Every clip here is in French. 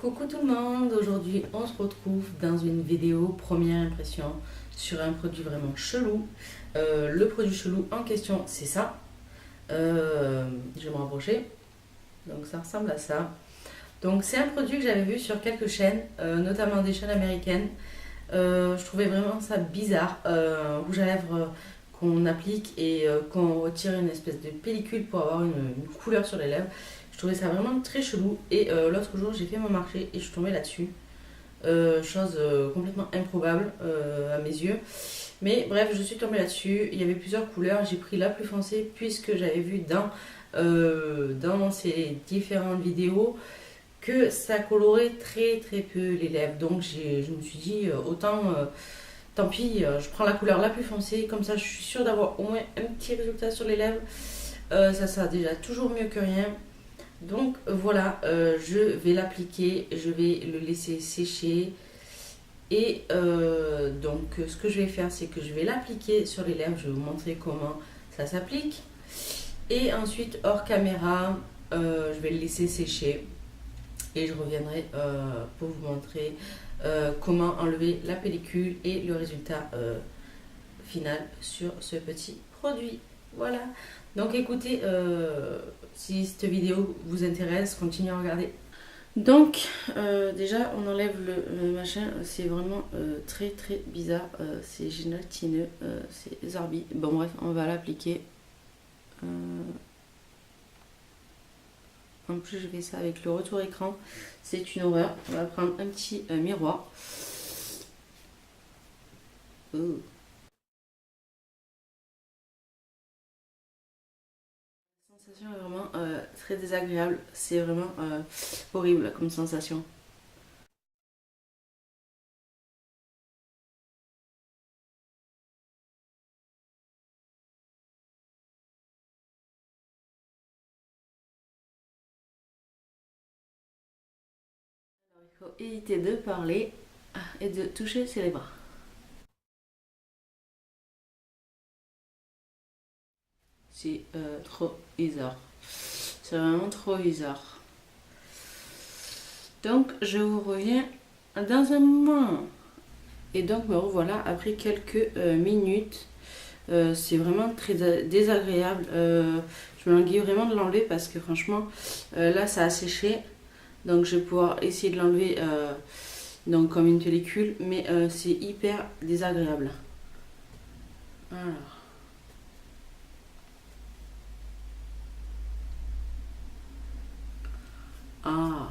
Coucou tout le monde, aujourd'hui on se retrouve dans une vidéo première impression sur un produit vraiment chelou. Le produit chelou en question c'est ça. Je vais me rapprocher. Donc ça ressemble à ça. Donc c'est un produit que j'avais vu sur quelques chaînes, notamment des chaînes américaines. Je trouvais vraiment ça bizarre. Rouge à lèvres qu'on applique et qu'on retire une espèce de pellicule pour avoir une couleur sur les lèvres. Je trouvais ça vraiment très chelou et l'autre jour j'ai fait mon marché et je suis tombée là-dessus. Chose complètement improbable à mes yeux. Mais bref, je suis tombée là-dessus. Il y avait plusieurs couleurs. J'ai pris la plus foncée puisque j'avais vu dans ces différentes vidéos que ça colorait très très peu les lèvres. Donc je me suis dit autant, tant pis, je prends la couleur la plus foncée. Comme ça, je suis sûre d'avoir au moins un petit résultat sur les lèvres. Ça sera déjà toujours mieux que rien. Donc voilà, je vais l'appliquer, je vais le laisser sécher. Et donc ce que je vais faire, c'est que je vais l'appliquer sur les lèvres. Je vais vous montrer comment ça s'applique. Et ensuite, hors caméra, je vais le laisser sécher. Et je reviendrai pour vous montrer comment enlever la pellicule et le résultat final sur ce petit produit. Voilà. Donc écoutez, si cette vidéo vous intéresse, continuez à regarder. Donc déjà on enlève le machin, c'est vraiment très très bizarre, c'est gélatineux, c'est zarbi. Bon bref, on va l'appliquer. En plus je fais ça avec le retour écran, c'est une horreur. On va prendre un petit miroir. La sensation est vraiment très désagréable, c'est vraiment horrible comme sensation. Alors, il faut éviter de parler et de toucher ses lèvres. C'est trop bizarre. C'est vraiment trop bizarre. Donc je vous reviens dans un moment. Et donc me revoilà après quelques minutes. C'est vraiment très désagréable. Je me languis vraiment de l'enlever parce que franchement là ça a séché. Donc je vais pouvoir essayer de l'enlever donc comme une pellicule. Mais c'est hyper désagréable. Alors. Ah.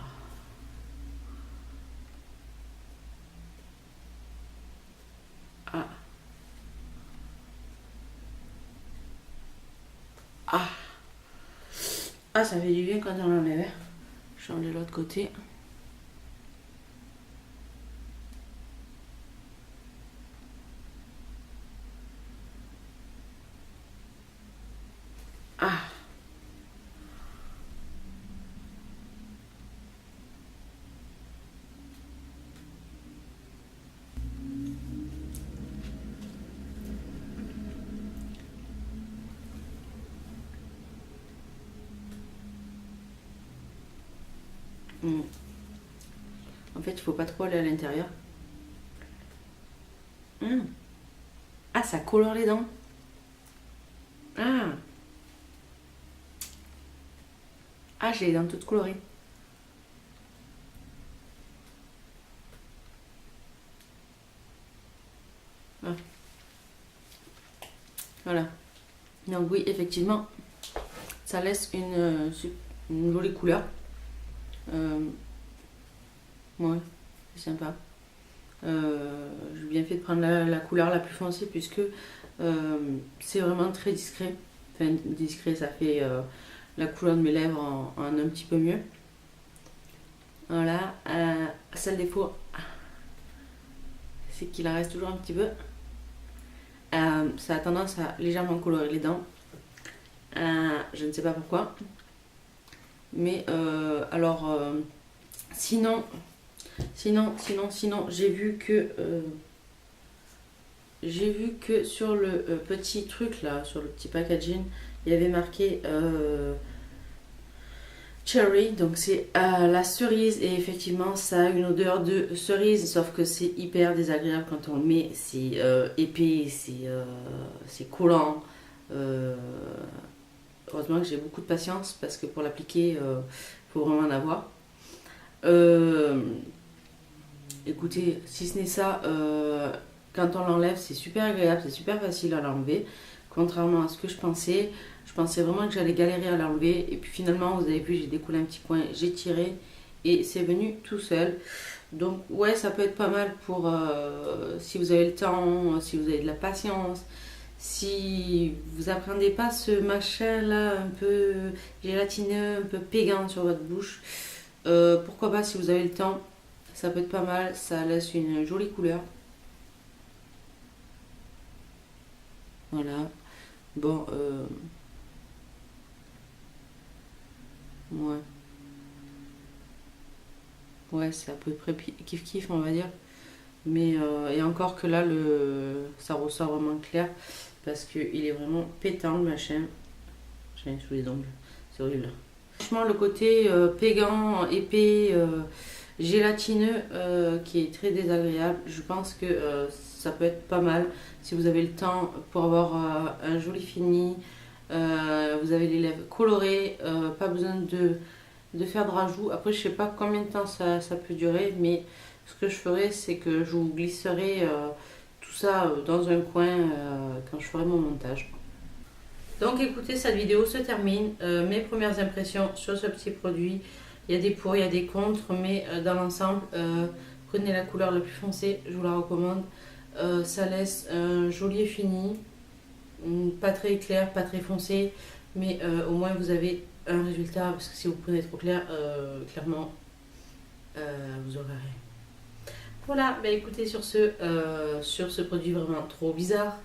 Ah. Ah. Ah, ça fait du bien quand on l'enlève. Je change de l'autre côté. Ah. En fait, il faut pas trop aller à l'intérieur. Ah, ça colore les dents. Ah. Ah, j'ai les dents toutes colorées. Ah. Voilà. Donc oui, effectivement, ça laisse une jolie couleur. Ouais, c'est sympa. J'ai bien fait de prendre la couleur la plus foncée puisque c'est vraiment très discret. Enfin, discret, ça fait la couleur de mes lèvres en un petit peu mieux. Voilà. Seul défaut, c'est qu'il en reste toujours un petit peu. Ça a tendance à légèrement colorer les dents. Je ne sais pas pourquoi. Mais alors, sinon, j'ai vu que sur le petit truc là, sur le petit packaging, il y avait marqué cherry, donc c'est la cerise et effectivement ça a une odeur de cerise, sauf que c'est hyper désagréable quand on le met, c'est épais, c'est collant. Euh, Heureusement que j'ai beaucoup de patience parce que pour l'appliquer, faut vraiment en avoir. Euh, Écoutez, si ce n'est ça, quand on l'enlève, c'est super agréable, c'est super facile à l'enlever. Contrairement à ce que je pensais vraiment que j'allais galérer à l'enlever. Et puis finalement, vous avez vu, j'ai découlé un petit coin, j'ai tiré et c'est venu tout seul. Donc ouais, ça peut être pas mal pour si vous avez le temps, si vous avez de la patience, si vous appréhendez pas ce machin là un peu gélatineux, un peu pégant sur votre bouche. Pourquoi pas si vous avez le temps, ça peut être pas mal, ça laisse une jolie couleur. Voilà. Bon, ouais, ouais, c'est à peu près kiff kiff, on va dire. Mais et encore que là, ça ressort vraiment clair parce qu'il est vraiment pétant le machin. J'ai sous les ongles, c'est horrible. Franchement, le côté pégant, épais, gélatineux qui est très désagréable, je pense que ça peut être pas mal si vous avez le temps pour avoir un joli fini. Vous avez les lèvres colorées, pas besoin de faire de rajout. Après, je sais pas combien de temps ça peut durer, mais ce que je ferai, c'est que je vous glisserai tout ça dans un coin quand je ferai mon montage. Donc écoutez, cette vidéo se termine. Mes premières impressions sur ce petit produit. Il y a des pour, il y a des contre, mais dans l'ensemble, prenez la couleur la plus foncée, je vous la recommande. Ça laisse un joli fini, pas très clair, pas très foncé, mais au moins vous avez un résultat, parce que si vous prenez trop clair, clairement, vous aurez rien. Voilà, bah écoutez, sur ce produit vraiment trop bizarre,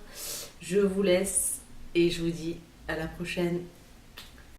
je vous laisse et je vous dis à la prochaine.